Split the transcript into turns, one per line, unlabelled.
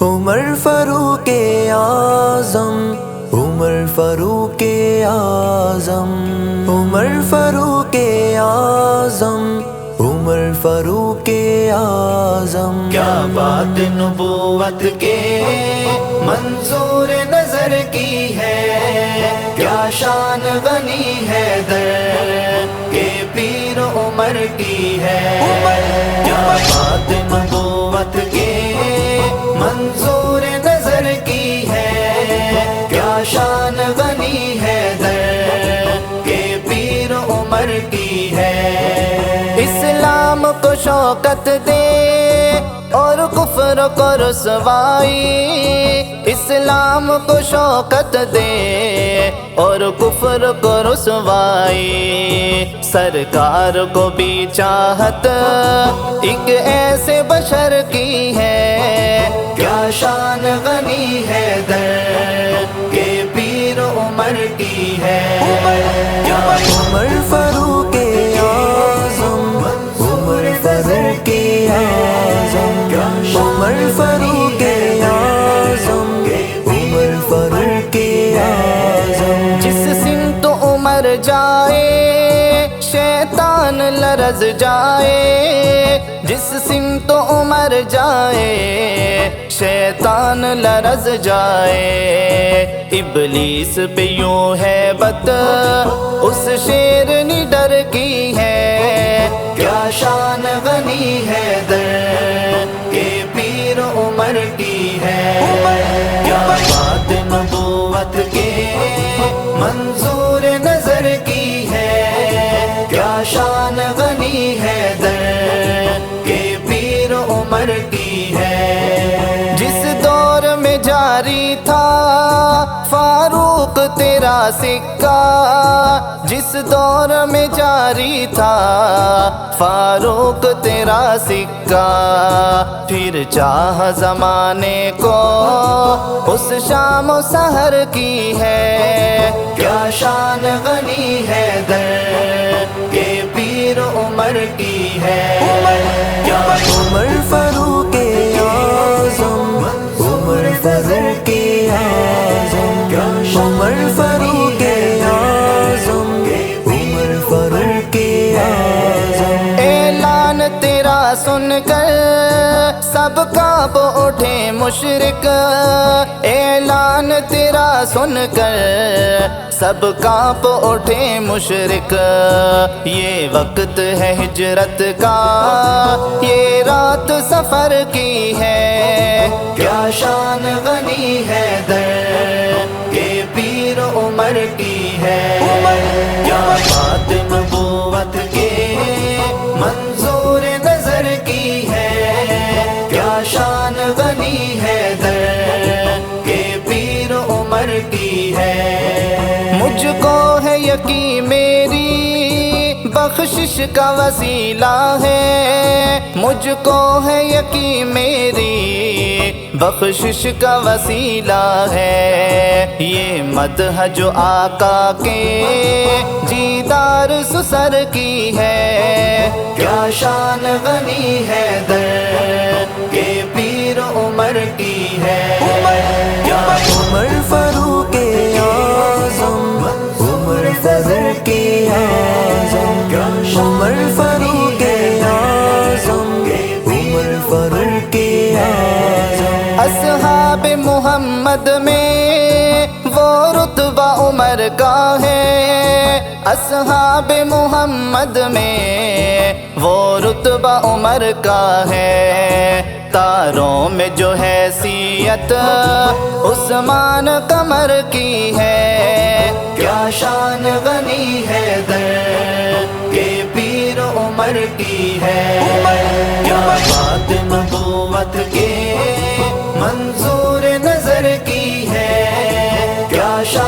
عمر فاروق اعظم، عمر فاروق اعظم، عمر فاروق اعظم، عمر فاروق اعظم۔
کیا بات نبوت کے منظور نظر کی ہے، کیا شان غنی ہے در کے پیر عمر کی ہے۔ کیا بات نبوت کے منظور نظر کی ہے، کیا شان غنی ہے در کے پیر عمر کی ہے۔ اسلام کو شوکت دے اور کفر کو رسوائی، اسلام کو شوکت دے اور کفر کو رسوائی، سرکار کو بھی چاہت ایک ایسے بشر کی ہے، کیا شان غنی ہے در کے پیر عمر کی ہے۔ کیا
عمر فاروق اعظم، عمر فاروق اعظم، عمر فاروق اعظم، عمر فاروق اعظم۔
جس سمت عمر جائے شیطان لرز جائے، جس سمت عمر جائے شیطان لرز جائے، ابلیس پہ یوں ہے بت اس شیرنی ڈر کی ہے، کیا شان غنی ہے در کے پیر عمر کی ہے۔ کیا بات نبوت کے منظور نظر کی ہے، کیا شان غنی ہے در کے پیر عمر کی ہے۔ جس دور میں جاری تھا فاروق تیرا سکہ، جس دور میں جاری تھا فاروق تیرا سکہ، پھر چاہ زمانے کو اس شام و سحر کی ہے، کیا شان غنی ہے در کے پیر عمر کی ہے۔ کیا
عمر فاروق اعظم، عمر فاروق اعظم، عمر فاروق اعظم، عمر فاروق اعظم۔
اعلان تیرا سن کر سب کانپ اٹھے مشرک، اعلان تیرا سن کر سب کانپ اٹھے مشرک، یہ وقت ہے ہجرت کا، یہ رات سفر کی ہے، کیا شان غنی ہے در کے پیر عمر کی ہے۔ کیا بات نبوت کے منظور نظر کی ہے، کیا شان غنی ہے در کے پیر عمر کی ہے۔ مجھ کو ہے یقین میری بخشش کا وسیلہ ہے، مجھ کو ہے یقین میری بخشش کا وسیلہ ہے، یہ مدح جو آقا کے دیدار سسر کی ہے، کیا شان غنی ہے در کے پیر عمر کی ہے۔ کیا
عمر فاروق اعظم، عمر فاروق اعظم، عمر فاروق اعظم، عمر فاروق اعظم۔
اصحاب محمد میں وہ رتبہ عمر کا ہے، اصحاب محمد میں وہ رتبہ عمر کا ہے، تاروں میں جو حیثیت عثمان قمر کی ہے، کیا شان غنی ہے در کے پیر عمر کی ہے۔ کیا بات نبوت کے منظور نظر کی ہے، کیا شان